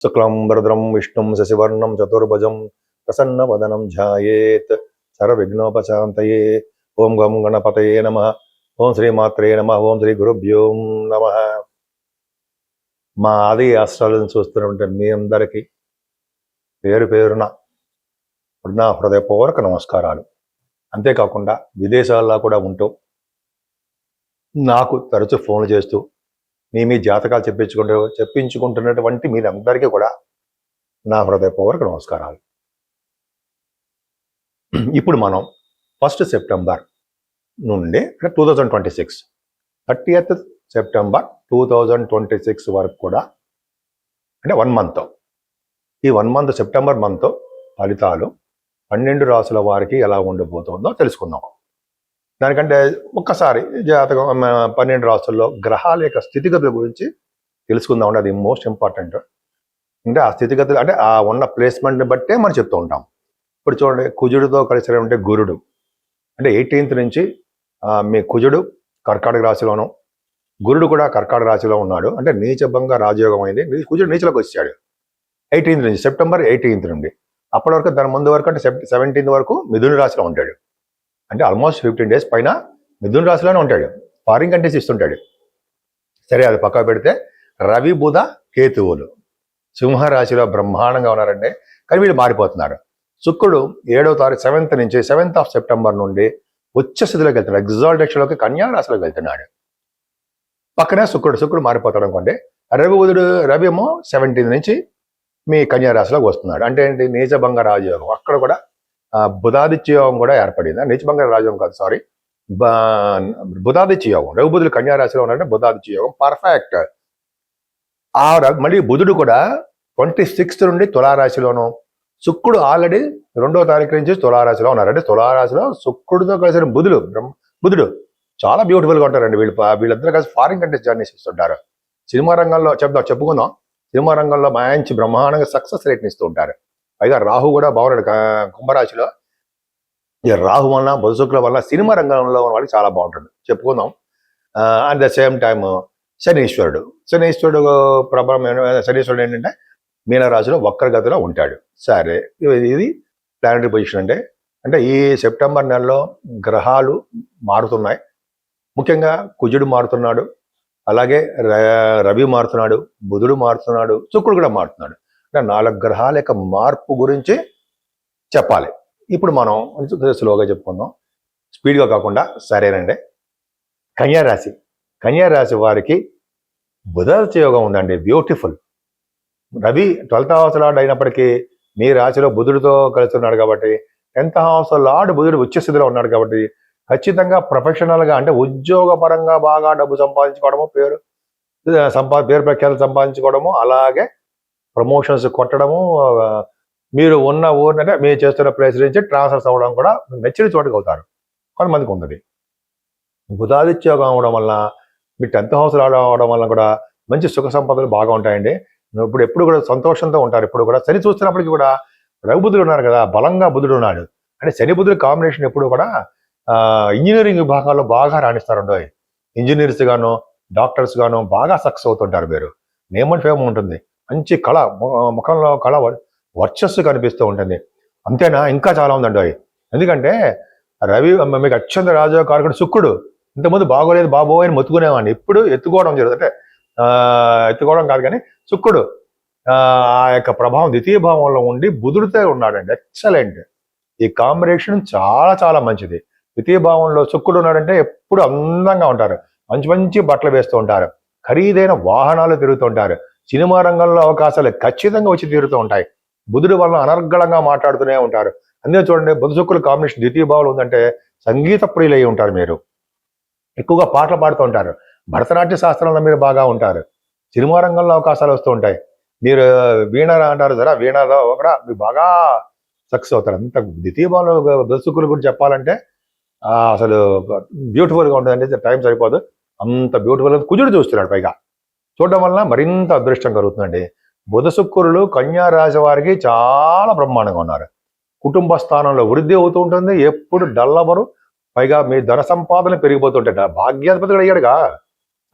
శుక్లాంబరధరం విష్ణుం శశివర్ణం చతుర్భుజం ప్రసన్నవదనం ధ్యాయేత్ సర్వవిఘ్నోపశాంతయే. ఓం గం గణపతయే నమః. ఓం శ్రీమాత్రే నమః. ఓం శ్రీ గురుభ్యో నమః. మా ఆది ఆశ్రయాలను చూస్తున్నటువంటి మీ అందరికీ పేరు పేరున నా హృదయపూర్వక నమస్కారాలు. అంతేకాకుండా విదేశాల్లో కూడా ఉంటూ నాకు తరచూ ఫోన్లు చేస్తూ మీ జాతకాలు చెప్పించుకుంటున్నటువంటి మీరందరికీ కూడా నా హృదయపూర్వక నమస్కారాలు. ఇప్పుడు మనం 1 సెప్టెంబర్ నుండి 2026 30th సెప్టెంబర్ 2026 వరకు కూడా అంటే 1 మంత్, ఈ 1 మంత్ సెప్టెంబర్ మంత్ ఫలితాలు 12 రాసుల వారికి ఎలా ఉండబోతుందో తెలుసుకుందాం. దానికంటే ఒక్కసారి జాతకం 12 రాసుల్లో గ్రహాల యొక్క స్థితిగతుల గురించి తెలుసుకుందాం. అది మోస్ట్ ఇంపార్టెంట్. అంటే ఆ స్థితిగతులు అంటే ఆ ఉన్న ప్లేస్మెంట్ని బట్టే మనం చెప్తూ ఉంటాం. ఇప్పుడు చూడండి, కుజుడితో కలిసి ఉంటే గురుడు అంటే 18th నుంచి మీ కుజుడు కర్కాటక రాశిలోను, గురుడు కూడా కర్కాటక రాశిలో ఉన్నాడు. అంటే నీచభంగ రాజయోగం అయింది. కుజుడు నీచలోకి వచ్చాడు 18th నుంచి, సెప్టెంబర్ 18th నుండి. అప్పటి వరకు దాని ముందు వరకు అంటే 17th వరకు మిథున రాశిలో ఉంటాడు. అంటే ఆల్మోస్ట్ 15 days పైన మిథున రాశిలోనే ఉంటాడు. ఫారిన్ కంట్రీస్ ఇస్తుంటాడు. సరే, అది పక్క పెడితే రవి బుధ కేతువులు సింహరాశిలో బ్రహ్మాండంగా ఉన్నారండి. కానీ వీళ్ళు మారిపోతున్నారు. శుక్రుడు 7వ తారీఖు 7th of September నుండి ఉచ్చ స్థితిలోకి వెళ్తున్నాడు. ఎగ్జాల్టేషన్లోకి కన్యా రాశిలోకి వెళ్తున్నాడు. పక్కనే శుక్రుడు మారిపోతాడు అనుకోండి. రవి ఏమో 17th నుంచి మీ కన్యా రాశిలోకి వస్తున్నాడు. అంటే ఏంటి? నీచభంగ రాజయోగం. అక్కడ కూడా బుధాదిత్య యోగం కూడా ఏర్పడింది. నీచభంగ రాజయోగం కాదు, సారీ, బుధాదిత్య యోగం. రవి బుధులు కన్యా రాశిలో ఉన్నారంటే బుధాదిత్య యోగం పర్ఫెక్ట్. మళ్ళీ బుధుడు కూడా 26th నుండి తులారాశిలోను, శుక్రుడు ఆల్రెడీ 2వ తారీఖు నుంచి తులారాశిలో ఉన్నారు. అంటే తులారాశిలో శుక్రుడితో కలిసిన బుధుడు చాలా బ్యూటిఫుల్గా ఉంటారండి. వీళ్ళందరూ కలిసి ఫారిన్ కంట్రీస్ జర్నీస్ ఇస్తుంటారు. సినిమా రంగంలో చెప్పుకుందాం. సినిమా రంగంలో మంచి బ్రహ్మాండంగా సక్సెస్ రేట్ని ఇస్తూ ఉంటారు. పైగా రాహు కూడా బాగున్నాడు కుంభరాశిలో. ఈ రాహు వలన బుధ శుక్రుల వల్ల సినిమా రంగంలో ఉన్న వాళ్ళకి చాలా బాగుంటుంది. చెప్పుకుందాం. అట్ ద సేమ్ టైమ్ శనీశ్వరుడు ప్రభావం శనీశ్వరుడు ఏంటంటే మీనరాశిలో వక్రగతిలో ఉంటాడు. సరే, ఇది ప్లానటరీ పొజిషన్. అంటే ఈ సెప్టెంబర్ నెలలో గ్రహాలు మారుతున్నాయి. ముఖ్యంగా కుజుడు మారుతున్నాడు, అలాగే రవి మారుతున్నాడు, బుధుడు మారుతున్నాడు, శుక్రుడు కూడా మారుతున్నాడు. అంటే 4 గ్రహాల యొక్క మార్పు గురించి చెప్పాలి. ఇప్పుడు మనం స్లోగా చెప్పుకుందాం, స్పీడ్గా కాకుండా. సరేనండి. కన్యా రాశి వారికి బుధాదిత్య యోగం ఉందండి. Beautiful. Ravi 12th house lord అయినప్పటికీ మీ రాశిలో బుధుడితో కలుస్తున్నాడు కాబట్టి 10th house లార్డ్ బుధుడు ఉచ్చస్థితిలో ఉన్నాడు కాబట్టి ఖచ్చితంగా ప్రొఫెషనల్గా అంటే ఉద్యోగపరంగా బాగా డబ్బు సంపాదించుకోవడము, పేరు ప్రఖ్యాతులు సంపాదించుకోవడము, అలాగే ప్రమోషన్స్ కొట్టడము, మీరు ఉన్న ఊరినంటే మీరు చేస్తున్న ప్లేస్ నుంచి ట్రాన్స్ఫర్స్ అవ్వడం కూడా నచ్చిన చోటుకు అవుతారు. కొంతమందికి ఉన్నది. బుధాదిత్య యోగం అవడం వల్ల మీ 10th house అవడం వల్ల కూడా మంచి సుఖ సంపదలు బాగా ఉంటాయండి. ఎప్పుడు కూడా సంతోషంతో ఉంటారు. ఎప్పుడు కూడా శని చూస్తున్నప్పటికీ కూడా రవి బుధుడు ఉన్నారు కదా, బలంగా బుధుడు ఉన్నాడు. అంటే శని బుధుడు కాంబినేషన్ ఎప్పుడు కూడా ఇంజనీరింగ్ విభాగాల్లో బాగా రాణిస్తారండి. ఇంజనీర్స్ గాను, డాక్టర్స్ గాను బాగా సక్సెస్ అవుతుంటారు. మీరు నేమ్ అండ్ ఫేమ్ ఉంటుంది. మంచి కళ, ముఖంలో కళ వర్చస్సు కనిపిస్తూ ఉంటుంది. అంతేనా, ఇంకా చాలా ఉందండి. ఎందుకంటే రవి మీకు అత్యంత రాజకారకుడు శుక్రుడు. ఇంతకుముందు బాగోలేదు బాబోయ్ అని మొత్తుకునేవాడిని. ఇప్పుడు ఎత్తుకోవడం జరుగుతుంది. అంటే ఎత్తుకోవడం కాదు కానీ శుక్రుడు ఆ యొక్క ప్రభావం ద్వితీయ భావంలో ఉండి బుధుడితో ఉన్నాడండి. ఎక్సలెంట్. ఈ కాంబినేషన్ చాలా చాలా మంచిది. ద్వితీయ భావంలో శుక్రుడు ఉన్నాడంటే ఎప్పుడు అందంగా ఉంటారు, మంచి మంచి బట్టలు వేస్తూ ఉంటారు, ఖరీదైన వాహనాలు తిరుగుతుంటారు, సినిమా రంగంలో అవకాశాలు ఖచ్చితంగా వచ్చి తీరుతూ ఉంటాయి. బుధుడు వల్ల అనర్గళంగా మాట్లాడుతూనే ఉంటారు. అందుకే చూడండి, బుధ శుక్రుల కాంబినేషన్ ద్వితీయ భావంలో ఉందంటే సంగీత ప్రియులై ఉంటారు. మీరు ఎక్కువగా పాటలు పాడుతూ ఉంటారు, భరతనాట్య శాస్త్రంలో మీరు బాగా ఉంటారు, సినిమా రంగంలో అవకాశాలు వస్తూ ఉంటాయి. మీరు వీణ అంటారు కదా, వీణలో కూడా మీరు బాగా సక్సెస్ అవుతారు. అంత ద్వితీయ భావంలో బుధ శుక్రుల గురించి చెప్పాలంటే అసలు బ్యూటిఫుల్గా ఉంటుందండి. టైం సరిపోదు, అంత బ్యూటిఫుల్గా కుజుడు చూస్తున్నాడు. పైగా చూడడం వల్ల మరింత అదృష్టం కలుగుతుందండి. బుధ శుక్రులు కన్యా రాశి వారికి చాలా బ్రహ్మాండంగా ఉన్నారు. కుటుంబ స్థానంలో వృద్ధి అవుతూ ఉంటుంది. ఎప్పుడు డల్లవరు. పైగా మీ ధన సంపాదన పెరిగిపోతుంటాయి. భాగ్యాధిపతి కూడా అయ్యాడుగా,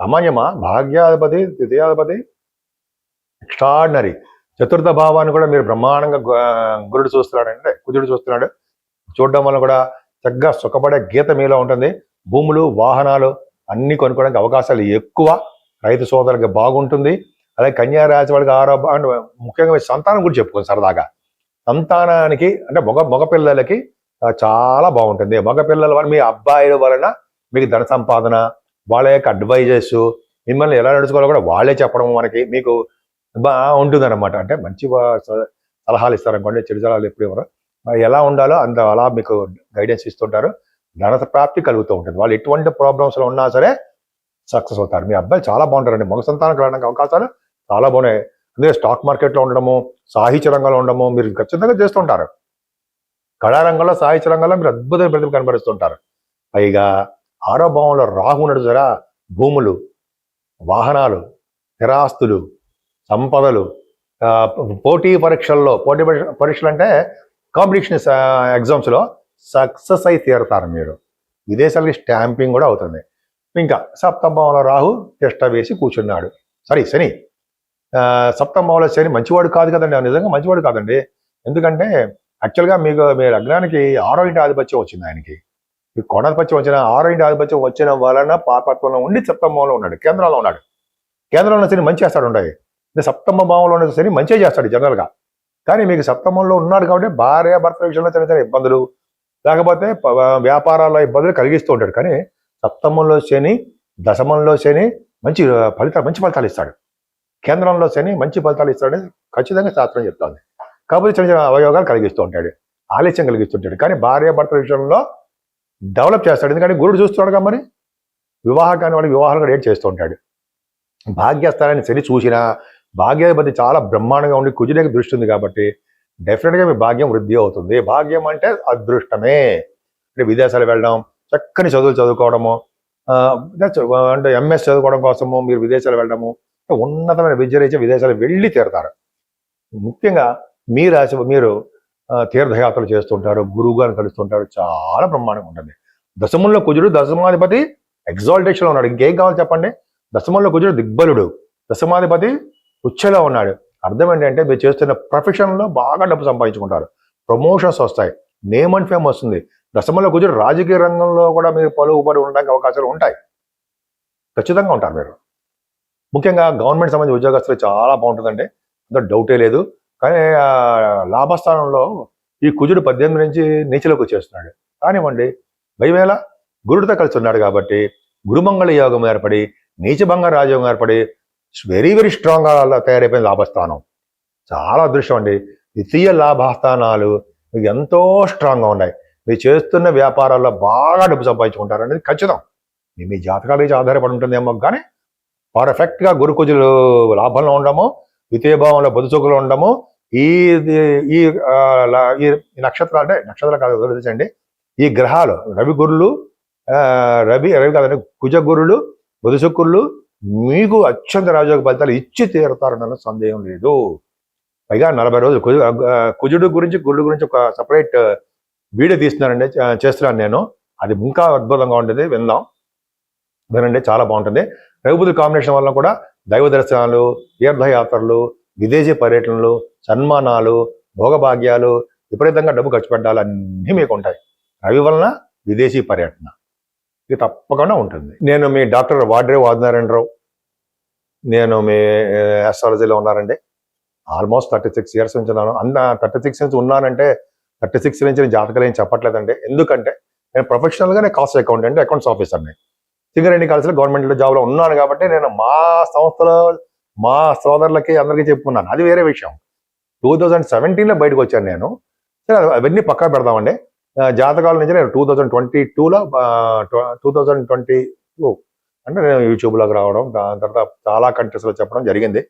సామాన్యమా? భాగ్యాధిపతి, ద్వితీయాధిపతి ఎక్స్ట్రాడినరీ. చతుర్థ భావాన్ని కూడా మీరు బ్రహ్మాండంగా గురుడు చూస్తున్నాడు అంటే కుజుడు చూస్తున్నాడు. చూడడం వల్ల కూడా చక్కగా సుఖపడే గీత మీలో ఉంటుంది. భూములు, వాహనాలు అన్ని కొనుక్కోవడానికి అవకాశాలు ఎక్కువ. రైతు సోదరులకి బాగుంటుంది. అలాగే కన్యా రాశి వాళ్ళకి ఆరోగ్యం, ముఖ్యంగా సంతానం గురించి చెప్పుకోండి సరదాగా. సంతానానికి అంటే మగపిల్లలకి చాలా బాగుంటుంది. మగపిల్లల వల్ల మీ అబ్బాయిల వలన మీకు ధన సంపాదన, వాళ్ళ యొక్క అడ్వైజెస్, మిమ్మల్ని ఎలా నడుచుకోవాలో కూడా వాళ్ళే చెప్పడం మనకి మీకు ఉంటుంది అనమాట. అంటే మంచి సలహాలు ఇస్తారనుకోండి, చెడు సలహాలు ఎప్పుడు ఎవరు ఎలా ఉండాలో అలా మీకు గైడెన్స్ ఇస్తుంటారు. ధన ప్రాప్తి కలుగుతూ ఉంటుంది. వాళ్ళు ఎటువంటి ప్రాబ్లమ్స్లో ఉన్నా సరే సక్సెస్ అవుతారు. మీ అబ్బాయి చాలా బాగుంటారండి. మగ సంతానం కలగడానికి అవకాశాలు చాలా బాగున్నాయి. అందుకే స్టాక్ మార్కెట్లో ఉండడము, సాహిత్య రంగంలో ఉండడము మీరు ఖచ్చితంగా చేస్తుంటారు. కళారంగంలో, సాహిత్య రంగంలో మీరు అద్భుతమైన ప్రతిభ కనబరుస్తుంటారు. పైగా 6వ భావంలో రాహు ఉన్నాడు సరే, భూములు, వాహనాలు, స్థిరాస్తులు, సంపదలు, పోటీ పరీక్షలు అంటే కాంపిటీషన్ ఎగ్జామ్స్లో సక్సెస్ అయి తీరుతారు మీరు. విదేశాలకి స్టాంపింగ్ కూడా అవుతుంది. ఇంకా 7వ భావంలో రాహు తిష్ట వేసి కూర్చున్నాడు. శని 7వ భావంలో శని మంచివాడు కాదు కదండి. నిజంగా మంచివాడు కాదండి. ఎందుకంటే యాక్చువల్గా మీ లగ్నానికి 6వ ఇంటి ఆధిపత్యం వచ్చింది. ఆయనకి కోణాధిపత్యం వచ్చిన 6వ ఇంటి ఆధిపత్యం వచ్చిన వలన పాపత్వంలో ఉండి 7వ భావంలో ఉన్నాడు. కేంద్రంలో ఉన్నాడు. కేంద్రంలో శని మంచి చేస్తాడు ఉంటాయి. 7వ భావంలో ఉన్న శని మంచిగా చేస్తాడు జనరల్గా. కానీ మీకు 7వ భావంలో ఉన్నాడు కాబట్టి భార్య భర్త విషయంలో చిన్న చిన్న ఇబ్బందులు, లేకపోతే వ్యాపారాల్లో ఇబ్బందులు కలిగిస్తూ ఉంటాడు. కానీ 7వ భావంలో శని, దశమంలో శని మంచి ఫలితాలు ఇస్తాడు. కేంద్రంలో శని మంచి ఫలితాలు ఇస్తాడని ఖచ్చితంగా శాస్త్రం చెప్తుంది. కాకపోతే చిన్న చిన్న అవయోగాలు కలిగిస్తూ ఉంటాడు, ఆలస్యం కలిగిస్తుంటాడు. కానీ భార్య భర్త విషయంలో డెవలప్ చేస్తాడు. ఎందుకంటే గురుడు చూస్తున్నాడుగా. మరి వివాహం కాని వాడికి వివాహాలు కూడా చేస్తూ ఉంటాడు. భాగ్యస్థానాన్ని శని చూసినా భాగ్యాధిపతి చాలా బ్రహ్మాండంగా ఉండి కుజుడికి దృష్టి ఉంది కాబట్టి డెఫినెట్గా మీ భాగ్యం వృద్ధి అవుతుంది. భాగ్యం అంటే అదృష్టమే. అంటే విదేశాలు వెళ్ళడం, చక్కని చదువులు చదువుకోవడము, అంటే ఎంఎస్ చదువుకోవడం కోసము మీరు విదేశాలు వెళ్ళడము, ఉన్నతమైన విద్య రీత్యా విదేశాలు వెళ్ళి తీరుతారు. ముఖ్యంగా మీ రాశి మీరు తీర్థయాత్రలు చేస్తుంటారు, గురువుగారిని కలుస్తుంటారు. చాలా బ్రహ్మాండంగా ఉంటుంది. దశమంలో కుజుడు, దశమాధిపతి ఎగ్జాల్టేషన్లో ఉన్నాడు. ఇంకేం కావాలి చెప్పండి. దశమంలో కుజుడు దిగ్బలుడు, దశమాధిపతి ఉచ్చలో ఉన్నాడు. అర్థం ఏంటంటే మీరు చేస్తున్న ప్రొఫెషన్లో బాగా డబ్బు సంపాదించుకుంటారు, ప్రమోషన్స్ వస్తాయి, నేమ్ అండ్ ఫేమ్ వస్తుంది. దశమంలో కుజుడు రాజకీయ రంగంలో కూడా మీరు పలుకుబడి ఉండడానికి అవకాశాలు ఉంటాయి. ఖచ్చితంగా ఉంటారు మీరు. ముఖ్యంగా గవర్నమెంట్ సంబంధించిన ఉద్యోగస్తులు చాలా బాగుంటుందండి, అంత డౌటే లేదు. కానీ లాభస్థానంలో ఈ కుజుడు 18 నుంచి నీచలోకి వచ్చేస్తున్నాడు. కానివ్వండి, భయమేళ గురుడితో కలిసి ఉన్నాడు కాబట్టి గురుమంగళ యోగం ఏర్పడి, నీచభంగ రాజయోగం ఏర్పడి వెరీ వెరీ స్ట్రాంగ్గా తయారైపోయిన లాభస్థానం. చాలా అదృష్టం అండి. ద్వితీయ లాభస్థానాలు మీకు ఎంతో స్ట్రాంగ్గా ఉన్నాయి. మీరు చేస్తున్న వ్యాపారాల్లో బాగా డబ్బు సంపాదించుకుంటారు అనేది ఖచ్చితం. మీ జాతకాల నుంచి ఆధారపడి ఉంటుందేమో, కానీ పర్ఫెక్ట్గా గురుకుజులు లాభంలో ఉండము, ద్వితీయ భావంలో బదుసుకులు ఉండము. ఈ నక్షత్రాలు అంటే నక్షత్రాలు కాదు వదిలేసండి, ఈ గ్రహాలు రవి కాదండి, కుజ గురులు, బుధశుక్రులు మీకు అత్యంత రాజయోగ ఫలితాలు ఇచ్చి తీరుతారన్న సందేహం లేదు. పైగా 40 రోజులు కుజుడు గురించి గురుడు గురించి ఒక సపరేట్ వీడియో చేస్తున్నాను నేను. అది ఇంకా అద్భుతంగా ఉంటుంది, వినండి, చాలా బాగుంటుంది. రఘుబుధుల కాంబినేషన్ వల్ల కూడా దైవ దర్శనాలు, తీర్థయాత్రలు, విదేశీ పర్యటనలు, సన్మానాలు, భోగభాగ్యాలు, విపరీతంగా డబ్బు ఖర్చు పెట్టాలి అన్నీ మీకు ఉంటాయి. రవి వలన విదేశీ పర్యటన ఇది తప్పకుండా ఉంటుంది. నేను మీ డాక్టర్ వాడ్రేవ్ ఆదినారాయణరావు. నేను మీ ఆస్ట్రాలజీలో ఉన్నానండి. ఆల్మోస్ట్ 36 years నుంచి ఉన్నాను. 36 నుంచి ఉన్నానంటే 36 నుంచి నేను జాతకాలు ఏం చెప్పట్లేదండి. ఎందుకంటే నేను ప్రొఫెషనల్గా నేను కాస్ట్ అకౌంటెంట్, అకౌంట్స్ ఆఫీసర్ని. సింగరేణి కాలేజీలో గవర్నమెంట్ జాబ్లో ఉన్నాను కాబట్టి నేను మా సంస్థలో మా సోదరులకి అందరికీ చెప్పుకున్నాను. అది వేరే విషయం. 2017లో బయటకు వచ్చాను నేను. సరే, అవన్నీ పక్కా పెడదామండి. జాతకాల నుంచి నేను 2022లో 2022 అంటే నేను యూట్యూబ్లోకి రావడం, దాని తర్వాత చాలా కంట్రీస్లో చెప్పడం జరిగింది.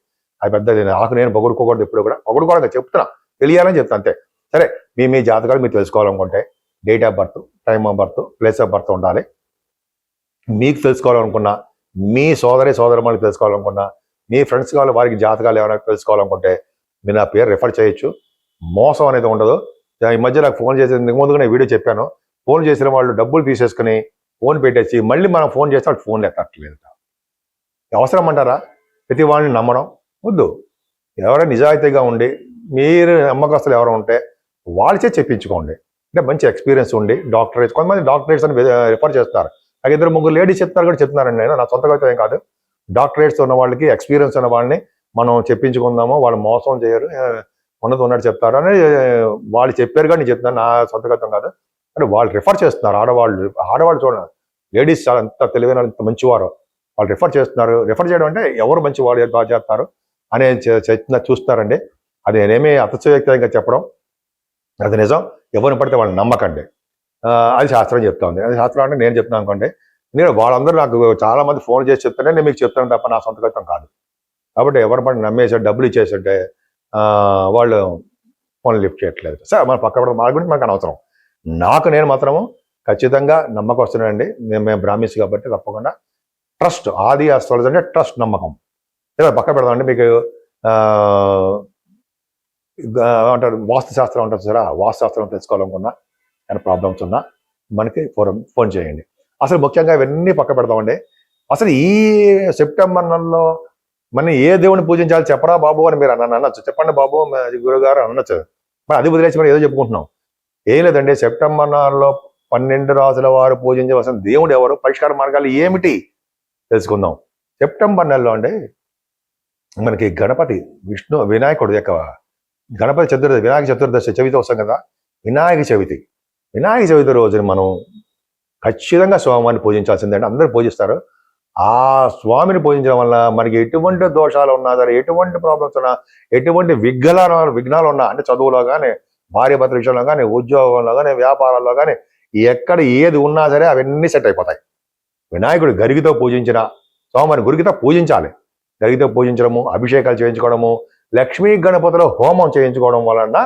అది పెద్దది నాకు నేను పొగుడుకోకూడదు, ఎప్పుడు కూడా పొగుడుకోవడం చెప్తున్నా, తెలియాలని చెప్తాను అంతే. సరే, మీ జాతకాలు మీరు తెలుసుకోవాలనుకుంటే date of birth, time of birth, place of birth ఉండాలి. మీకు తెలుసుకోవాలనుకున్నా, మీ సోదరులకు తెలుసుకోవాలనుకున్నా, మీ ఫ్రెండ్స్ కావాలి వారికి జాతకాలు ఏమైనా తెలుసుకోవాలనుకుంటే మీరు నా పేరు రిఫర్ చేయొచ్చు. మోసం అనేది ఉండదు. ఈ మధ్య నాకు ఫోన్ చేసి ముందుగా నేను వీడియో చెప్పాను, ఫోన్ చేసిన వాళ్ళు డబ్బులు తీసేసుకుని ఫోన్ పెట్టేసి మళ్ళీ మనం ఫోన్ చేస్తే వాళ్ళు ఫోన్లు ఎత్తట్లేదు. అవసరం అంటారా ప్రతి వాళ్ళని నమ్మడం? వద్దు. ఎవరైనా నిజాయితీగా ఉండి మీరు నమ్మకస్తులు ఎవరు ఉంటే వాళ్ళచే చెప్పించుకోండి. అంటే మంచి ఎక్స్పీరియన్స్ ఉండి డాక్టరేట్స్, కొంతమంది డాక్టరేట్స్ అని రిఫర్ చేస్తున్నారు. నాకు 2-3 లేడీస్ చెప్తున్నారు కూడా చెప్తున్నారండి. నేను నా సొంతగా అయితే ఏం కాదు, డాక్టరేట్స్ ఉన్న వాళ్ళకి ఎక్స్పీరియన్స్ ఉన్న వాళ్ళని మనం చెప్పించుకుందాము, వాళ్ళు మోసం చేయరు, ఉన్నట్టు చెప్తారు అని వాళ్ళు చెప్పారు. కానీ నేను చెప్తున్నాను, నా సొంతగతం కాదు. అంటే వాళ్ళు రిఫర్ చేస్తున్నారు. ఆడవాళ్ళు చూడండి, లేడీస్ చాలా ఎంత తెలివైన ఎంత మంచివారు, వాళ్ళు రిఫర్ చేస్తున్నారు. రిఫర్ చేయడం అంటే ఎవరు మంచివాడు బాగా చేస్తారు అనే చూస్తున్నారండి. అది నేనేమి అతిశయోక్తంగా చెప్పడం, అది నిజం. ఎవరిని పడితే వాళ్ళని నమ్మకండి. అది శాస్త్రం చెప్తా ఉంది. అది శాస్త్రం అంటే నేను చెప్తాను అనుకోండి. నేను వాళ్ళందరూ నాకు చాలా మంది ఫోన్ చేసి చెప్తానే నేను మీకు చెప్తాను తప్ప నా సొంతగతం కాదు. కాబట్టి ఎవరి పడి నమ్మేసి డబ్బులు ఇచ్చేస్తుంటే వాళ్ళు ఫోన్ లిఫ్ట్ చేయట్లేదు. సార్ మన పక్క మా గురించి మనకు అనవసరం. నేను మాత్రము ఖచ్చితంగా నమ్మకం వస్తున్నానండి. మేము బ్రాహ్మిన్స్ కాబట్టి తప్పకుండా ట్రస్ట్, ఆది అస్ట్రాలజీ అంటే ట్రస్ట్, నమ్మకం. పక్క పెడదామండి. మీకు అంటారు వాస్తు శాస్త్రం అంటారు సార్, వాస్తు శాస్త్రం తెలుసుకోవాలనుకున్నా కానీ ప్రాబ్లమ్స్ ఉన్నా మనకి ఫోన్ చేయండి. అసలు ముఖ్యంగా ఇవన్నీ పక్క పెడతామండి. అసలు ఈ సెప్టెంబర్ నెలలో మనం ఏ దేవుని పూజించాలి చెప్పరా బాబు అని మీరు అనొచ్చు. చెప్పండి బాబు గురుగారు అనొచ్చు. మరి అది వదిలేసి మరి ఏదో చెప్పుకుంటున్నాం. ఏం లేదండి, సెప్టెంబర్ నెలలో 12 రాసుల వారు పూజించవలసిన దేవుడు ఎవరు, పరిష్కార మార్గాలు ఏమిటి తెలుసుకుందాం. సెప్టెంబర్ నెలలో అండి మనకి గణపతి, వినాయకుడు యొక్క గణపతి చతుర్దశి, వినాయక చతుర్దశి చవితి వస్తాం కదా, వినాయక చవితి రోజున మనం ఖచ్చితంగా స్వామిని పూజించాల్సిందంటే అందరూ పూజిస్తారు. ఆ స్వామిని పూజించడం వల్ల మనకి ఎటువంటి దోషాలు ఉన్నా సరే, ఎటువంటి ప్రాబ్లమ్స్ ఉన్నా, ఎటువంటి విఘ్నాలు ఉన్నా, అంటే చదువులో కానీ, భార్య భర్త విషయంలో కానీ, ఉద్యోగంలో కానీ, వ్యాపారాల్లో కానీ, ఎక్కడ ఏది ఉన్నా సరే అవన్నీ సెట్ అయిపోతాయి. వినాయకుడు గరిగితో పూజించిన స్వామిని గురిగితో పూజించాలి. గరిగితో పూజించడము, అభిషేకాలు చేయించుకోవడము, లక్ష్మీ గణపతిలో హోమం చేయించుకోవడం వలన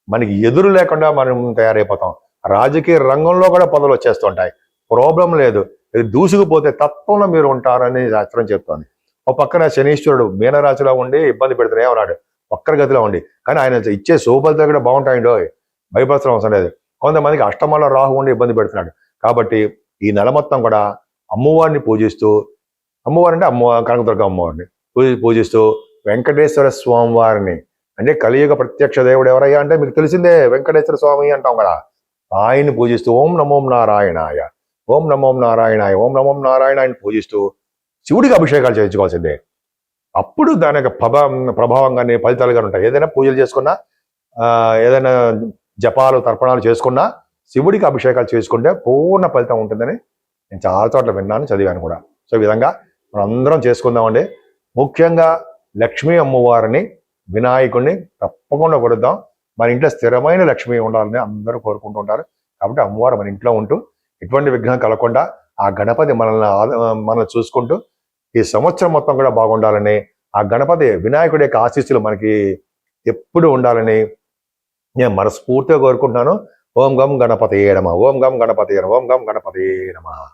మనకి ఎదురు లేకుండా మనం తయారైపోతాం. రాజకీయ రంగంలో కూడా పదవులు వచ్చేస్తుంటాయి, ప్రాబ్లం లేదు. దూసుకుపోతే తత్వంలో మీరు ఉంటారని శాస్త్రం చెప్తోంది. ఒక పక్కన శనీశ్వరుడు మీనరాశిలో ఉండి ఇబ్బంది పెడుతూనే ఉన్నాడు, వక్ర గతిలో ఉండి. కానీ ఆయన ఇచ్చే శుభఫలితాలు కూడా బాగుంటాయండో, భయపడాల్సిన అవసరం లేదు. కొంతమందికి అష్టమంలో రాహు ఉండి ఇబ్బంది పెడుతున్నాడు. కాబట్టి ఈ నెల మొత్తం కూడా అమ్మవారిని పూజిస్తూ, అమ్మవారు అంటే కనకదుర్గ అమ్మవారిని పూజిస్తూ, వెంకటేశ్వర స్వామి వారిని, అంటే కలియుగ ప్రత్యక్ష దేవుడు ఎవరయ్యా అంటే మీకు తెలిసిందే, వెంకటేశ్వర స్వామి అంటాం కదా, ఆయన్ని పూజిస్తూ ఓం నమో నారాయణాయ, ఓం నమో నారాయణాయ, ఓం నమో నారాయణ పూజిస్తూ శివుడికి అభిషేకాలు చేయించుకోవాల్సిందే. అప్పుడు దాని యొక్క ప్రభావం కానీ ఫలితాలు కానీ ఉంటాయి. ఏదైనా పూజలు చేసుకున్నా, ఏదైనా జపాలు తర్పణాలు చేసుకున్నా శివుడికి అభిషేకాలు చేసుకుంటే పూర్ణ ఫలితం ఉంటుందని నేను చాలా చోట్ల విన్నాను, చదివాను కూడా. సో ఈ విధంగా మనం అందరం చేసుకుందామండి. ముఖ్యంగా లక్ష్మీ అమ్మవారిని, వినాయకుడిని తప్పకుండా కొడుద్దాం. మన ఇంట్లో స్థిరమైన లక్ష్మి ఉండాలని అందరూ కోరుకుంటూ ఉంటారు. కాబట్టి అమ్మవారు మన ఇంట్లో ఉంటూ ఎటువంటి విఘ్నం కలగకుండా ఆ గణపతి మనల్ని చూసుకుంటూ ఈ సంవత్సరం మొత్తం కూడా బాగుండాలని, ఆ గణపతి వినాయకుడి యొక్క ఆశీస్సులు మనకి ఎప్పుడు ఉండాలని నేను మనస్ఫూర్తిగా కోరుకుంటున్నాను. ఓం గం గణపతి నమః, ఓం గం గణపతి నమః, ఓం గం గణపతి నమః.